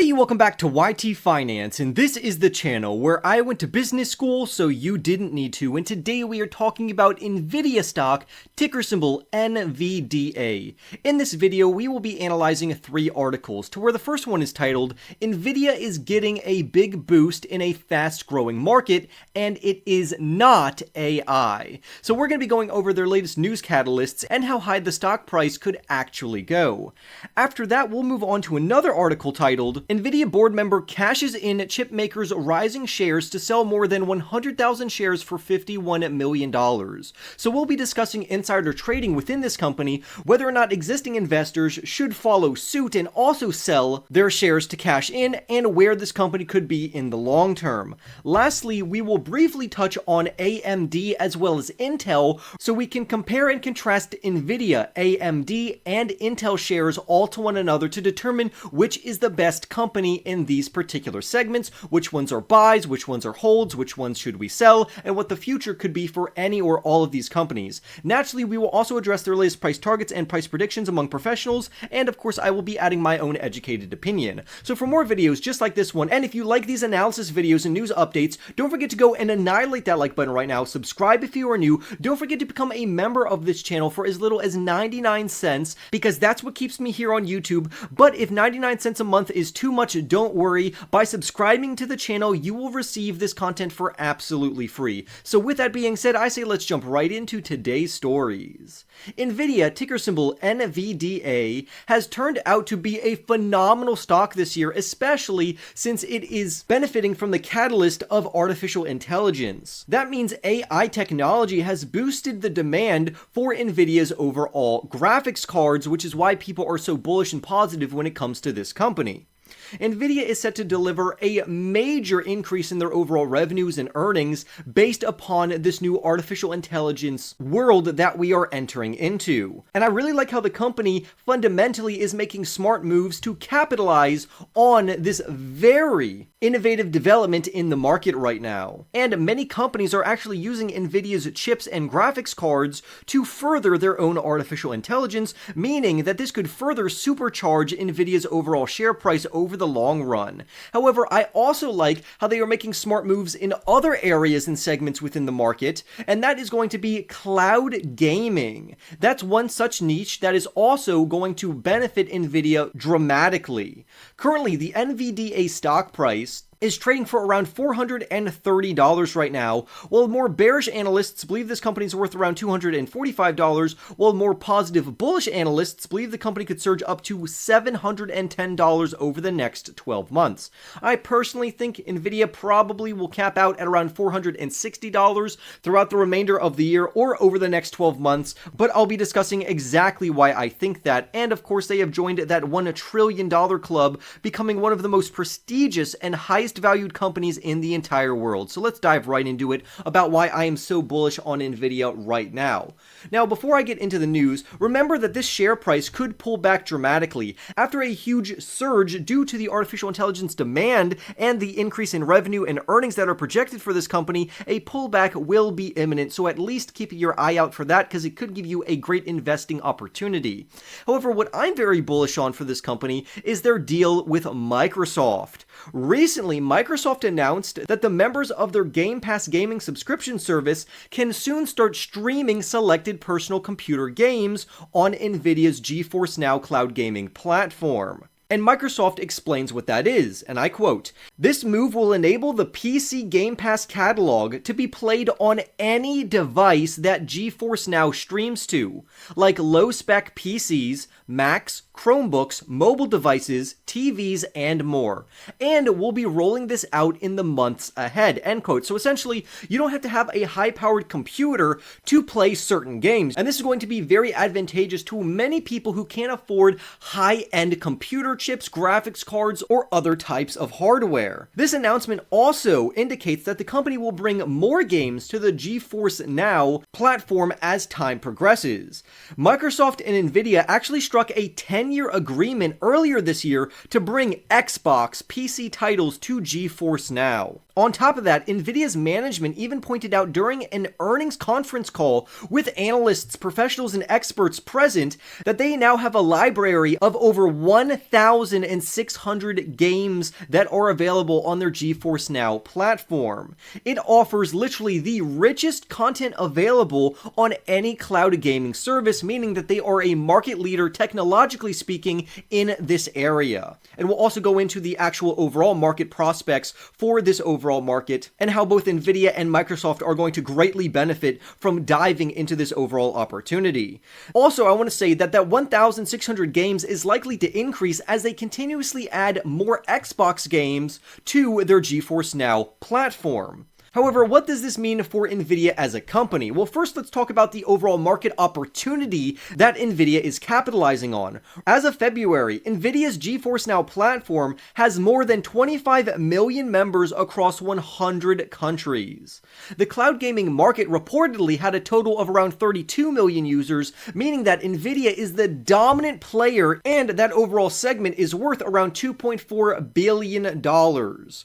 Hey, welcome back to YT Finance, and this is the channel where I went to business school so you didn't need to, and today we are talking about Nvidia stock, ticker symbol NVDA. In this video, we will be analyzing 3 articles, to where the first one is titled, Nvidia is getting a big boost in a fast-growing market, and it is not AI. So we're going to be going over their latest news catalysts and how high the stock price could actually go. After that, we'll move on to another article titled, Nvidia board member cashes in chip makers' rising shares to sell more than 100,000 shares for $51 million. So we'll be discussing insider trading within this company, whether or not existing investors should follow suit and also sell their shares to cash in, and where this company could be in the long term. Lastly, we will briefly touch on AMD as well as Intel, so we can compare and contrast Nvidia, AMD, and Intel shares all to one another to determine which is the best company in these particular segments, which ones are buys, which ones are holds, which ones should we sell, and what the future could be for any or all of these companies. Naturally, we will also address their latest price targets and price predictions among professionals, and of course I will be adding my own educated opinion. So for more videos just like this one, and if you like these analysis videos and news updates, don't forget to go and annihilate that like button right now, subscribe if you are new, don't forget to become a member of this channel for as little as 99 cents, because that's what keeps me here on YouTube. But if 99 cents a month is too much, don't worry. By subscribing to the channel, you will receive this content for absolutely free. So with that being said, I say let's jump right into today's stories. Nvidia, ticker symbol NVDA, has turned out to be a phenomenal stock this year, especially since it is benefiting from the catalyst of artificial intelligence. That means AI technology has boosted the demand for Nvidia's overall graphics cards, which is why people are so bullish and positive when it comes to this company. Nvidia is set to deliver a major increase in their overall revenues and earnings based upon this new artificial intelligence world that we are entering into. And I really like how the company fundamentally is making smart moves to capitalize on this very innovative development in the market right now. And many companies are actually using Nvidia's chips and graphics cards to further their own artificial intelligence, meaning that this could further supercharge Nvidia's overall share price over the long run. However, I also like how they are making smart moves in other areas and segments within the market, and that is going to be cloud gaming. That's one such niche that is also going to benefit Nvidia dramatically. Currently, the NVDA stock price is trading for around $430 right now, while more bearish analysts believe this company is worth around $245, while more positive bullish analysts believe the company could surge up to $710 over the next 12 months. I personally think Nvidia probably will cap out at around $460 throughout the remainder of the year or over the next 12 months, but I'll be discussing exactly why I think that, and of course they have joined that $1 trillion club, becoming one of the most prestigious and highest valued companies in the entire world. So let's dive right into it about why I am so bullish on Nvidia right now. Now, before I get into the news, remember that this share price could pull back dramatically. After a huge surge due to the artificial intelligence demand and the increase in revenue and earnings that are projected for this company, a pullback will be imminent, so at least keep your eye out for that, because it could give you a great investing opportunity. However, what I'm very bullish on for this company is their deal with Microsoft. Recently, Microsoft announced that the members of their Game Pass gaming subscription service can soon start streaming selected personal computer games on Nvidia's GeForce Now cloud gaming platform. And Microsoft explains what that is, and I quote, "This move will enable the PC Game Pass catalog to be played on any device that GeForce Now streams to, like low-spec PCs, Macs, Chromebooks, mobile devices, TVs, and more. And we'll be rolling this out in the months ahead," end quote. So essentially, you don't have to have a high-powered computer to play certain games. And this is going to be very advantageous to many people who can't afford high-end computer chips, graphics cards, or other types of hardware. This announcement also indicates that the company will bring more games to the GeForce Now platform as time progresses. Microsoft and Nvidia actually struck a 10 10-year agreement earlier this year to bring Xbox PC titles to GeForce Now. On top of that, Nvidia's management even pointed out during an earnings conference call with analysts, professionals, and experts present that they now have a library of over 1,600 games that are available on their GeForce Now platform. It offers literally the richest content available on any cloud gaming service, meaning that they are a market leader, technologically speaking, in this area. And we'll also go into the actual overall market prospects for this overall market and how both Nvidia and Microsoft are going to greatly benefit from diving into this overall opportunity. Also, I want to say that 1,600 games is likely to increase as they continuously add more Xbox games to their GeForce Now platform. However, what does this mean for Nvidia as a company? Well, first let's talk about the overall market opportunity that Nvidia is capitalizing on. As of February, Nvidia's GeForce Now platform has more than 25 million members across 100 countries. The cloud gaming market reportedly had a total of around 32 million users, meaning that Nvidia is the dominant player and that overall segment is worth around $2.4 billion.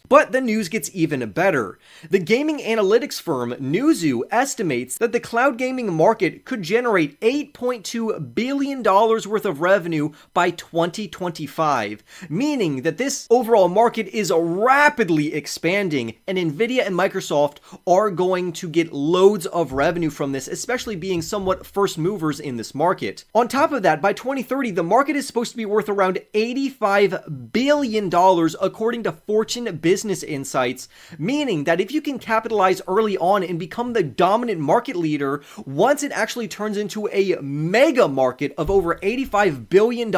But the news gets even better. The gaming analytics firm Newzoo estimates that the cloud gaming market could generate $8.2 billion worth of revenue by 2025, meaning that this overall market is rapidly expanding, and Nvidia and Microsoft are going to get loads of revenue from this, especially being somewhat first movers in this market. On top of that, by 2030, the market is supposed to be worth around $85 billion according to Fortune Business Insights, meaning that if you can capitalize early on and become the dominant market leader, once it actually turns into a mega market of over $85 billion,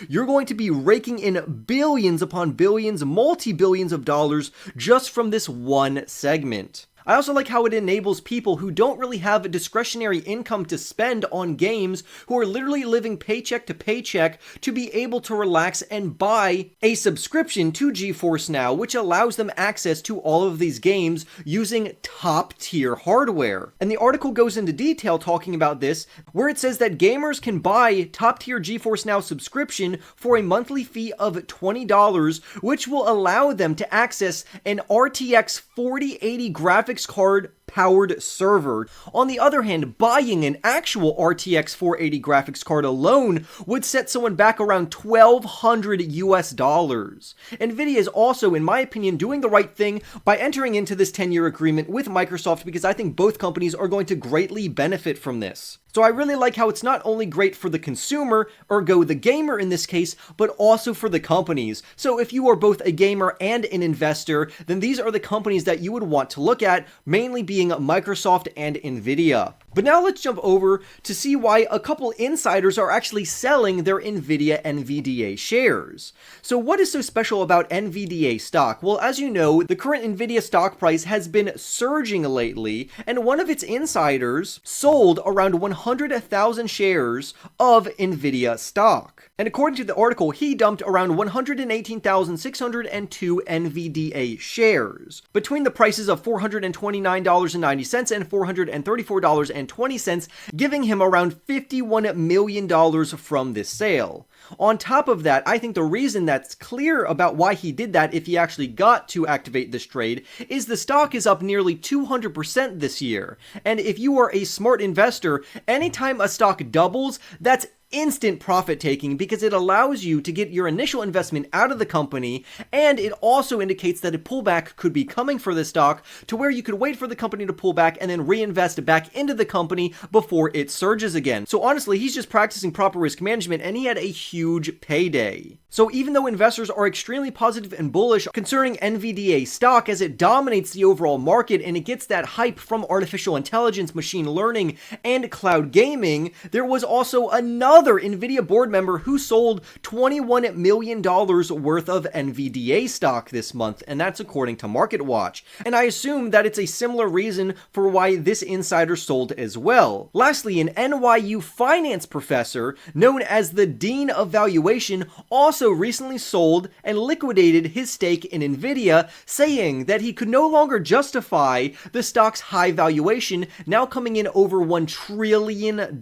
you're going to be raking in billions upon billions, multi-billions of dollars just from this one segment. I also like how it enables people who don't really have a discretionary income to spend on games, who are literally living paycheck to paycheck, to be able to relax and buy a subscription to GeForce Now, which allows them access to all of these games using top tier hardware. And the article goes into detail talking about this, where it says that gamers can buy top tier GeForce Now subscription for a monthly fee of $20, which will allow them to access an RTX 4080 graphics card powered server. On the other hand, buying an actual RTX 480 graphics card alone would set someone back around $1,200 US. Nvidia is also, in my opinion, doing the right thing by entering into this 10-year agreement with Microsoft, because I think both companies are going to greatly benefit from this. So I really like how it's not only great for the consumer, ergo the gamer in this case, but also for the companies. So if you are both a gamer and an investor, then these are the companies that you would want to look at, mainly being Microsoft and Nvidia. But now let's jump over to see why a couple insiders are actually selling their Nvidia NVDA shares. So what is so special about NVDA stock? Well, as you know, the current Nvidia stock price has been surging lately, and one of its insiders sold around 100,000 shares of Nvidia stock. And according to the article, he dumped around 118,602 NVDA shares between the prices of $429.90 and $434.20, giving him around $51 million from this sale. On top of that, I think the reason that's clear about why he did that, if he actually got to activate this trade, is the stock is up nearly 200% this year. And if you are a smart investor, anytime a stock doubles, that's instant profit taking, because it allows you to get your initial investment out of the company, and it also indicates that a pullback could be coming for the stock, to where you could wait for the company to pull back and then reinvest back into the company before it surges again. So honestly, he's just practicing proper risk management, and he had a huge payday. So even though investors are extremely positive and bullish concerning NVDA stock, as it dominates the overall market and it gets that hype from artificial intelligence, machine learning, and cloud gaming, there was also another Nvidia board member who sold $21 million worth of NVDA stock this month, and that's according to MarketWatch. And I assume that it's a similar reason for why this insider sold as well. Lastly, an NYU finance professor known as the Dean of Valuation also recently sold and liquidated his stake in Nvidia, saying that he could no longer justify the stock's high valuation, now coming in over $1 trillion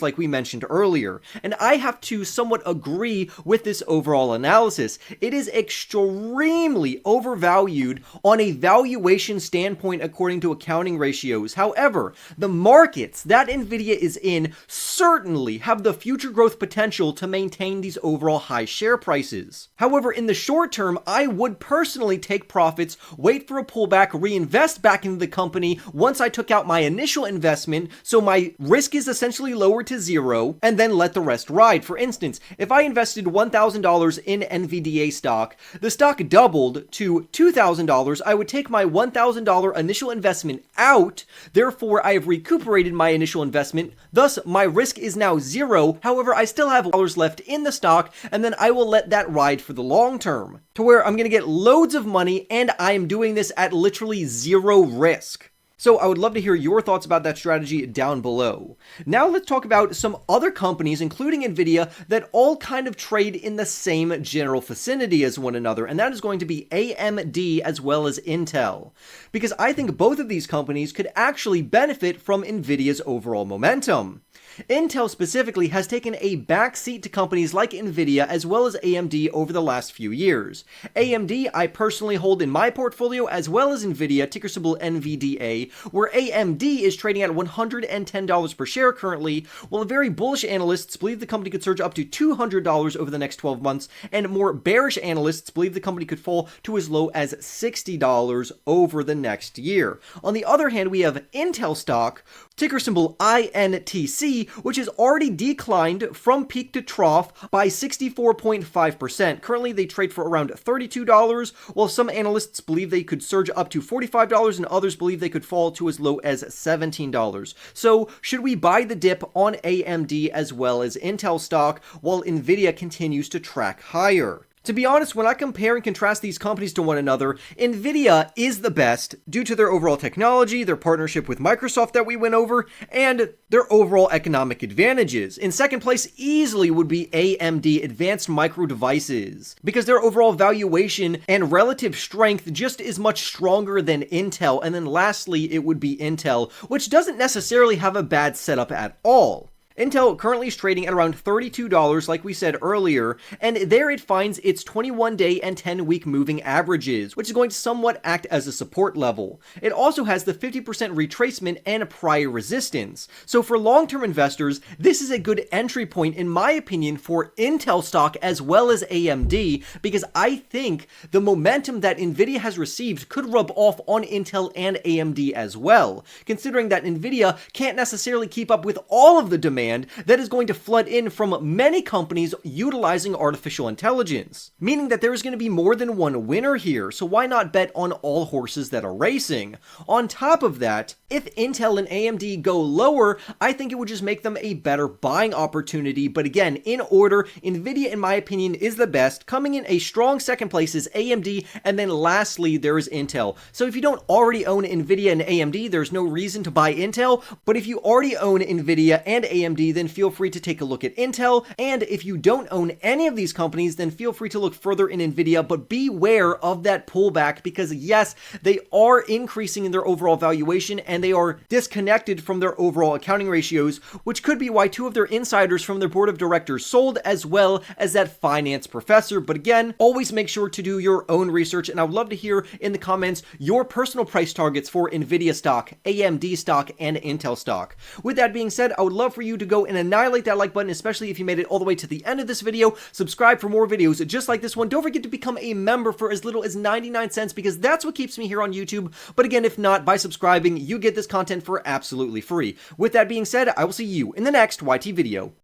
like we mentioned earlier. here, and I have to somewhat agree with this overall analysis. It is extremely overvalued on a valuation standpoint according to accounting ratios. However, the markets that Nvidia is in certainly have the future growth potential to maintain these overall high share prices. However, in the short term, I would personally take profits, wait for a pullback, reinvest back into the company once I took out my initial investment, so my risk is essentially lowered to zero, and then let the rest ride. For instance, if I invested $1,000 in NVDA stock, the stock doubled to $2,000, I would take my $1,000 initial investment out, therefore I have recuperated my initial investment, thus my risk is now zero. However, I still have dollars left in the stock, and then I will let that ride for the long term, to where I'm going to get loads of money, and I am doing this at literally zero risk. So I would love to hear your thoughts about that strategy down below. Now let's talk about some other companies, including Nvidia, that all kind of trade in the same general vicinity as one another, and that is going to be AMD as well as Intel. Because I think both of these companies could actually benefit from Nvidia's overall momentum. Intel specifically has taken a backseat to companies like Nvidia as well as AMD over the last few years. AMD I personally hold in my portfolio as well as Nvidia, ticker symbol NVDA, where AMD is trading at $110 per share currently, while very bullish analysts believe the company could surge up to $200 over the next 12 months, and more bearish analysts believe the company could fall to as low as $60 over the next year. On the other hand, we have Intel stock, ticker symbol INTC, which has already declined from peak to trough by 64.5%. Currently, they trade for around $32, while some analysts believe they could surge up to $45 and others believe they could fall to as low as $17. So, should we buy the dip on AMD as well as Intel stock while Nvidia continues to track higher? To be honest, when I compare and contrast these companies to one another, Nvidia is the best due to their overall technology, their partnership with Microsoft that we went over, and their overall economic advantages. In second place easily would be AMD Advanced Micro Devices, because their overall valuation and relative strength just is much stronger than Intel. And then lastly, it would be Intel, which doesn't necessarily have a bad setup at all. Intel currently is trading at around $32 like we said earlier, and there it finds its 21-day and 10-week moving averages, which is going to somewhat act as a support level. It also has the 50% retracement and prior resistance. So for long-term investors, this is a good entry point in my opinion for Intel stock as well as AMD, because I think the momentum that Nvidia has received could rub off on Intel and AMD as well, considering that Nvidia can't necessarily keep up with all of the demand that is going to flood in from many companies utilizing artificial intelligence, meaning that there is going to be more than one winner here, so why not bet on all horses that are racing? On top of that, if Intel and AMD go lower, I think it would just make them a better buying opportunity, but again, in order, Nvidia in my opinion is the best. Coming in a strong second place is AMD, and then lastly there is Intel. So if you don't already own Nvidia and AMD, there's no reason to buy Intel, but if you already own Nvidia and AMD, then feel free to take a look at Intel, and if you don't own any of these companies, then feel free to look further in Nvidia, but beware of that pullback, because yes, they are increasing in their overall valuation and they are disconnected from their overall accounting ratios, which could be why two of their insiders from their board of directors sold, as well as that finance professor. But again, always make sure to do your own research, and I would love to hear in the comments your personal price targets for Nvidia stock, AMD stock, and Intel stock. With that being said, I would love for you to go and annihilate that like button, especially if you made it all the way to the end of this video. Subscribe for more videos just like this one. Don't forget to become a member for as little as 99 cents, because that's what keeps me here on YouTube. But again, if not, by subscribing, you get this content for absolutely free. With that being said, I will see you in the next YT video.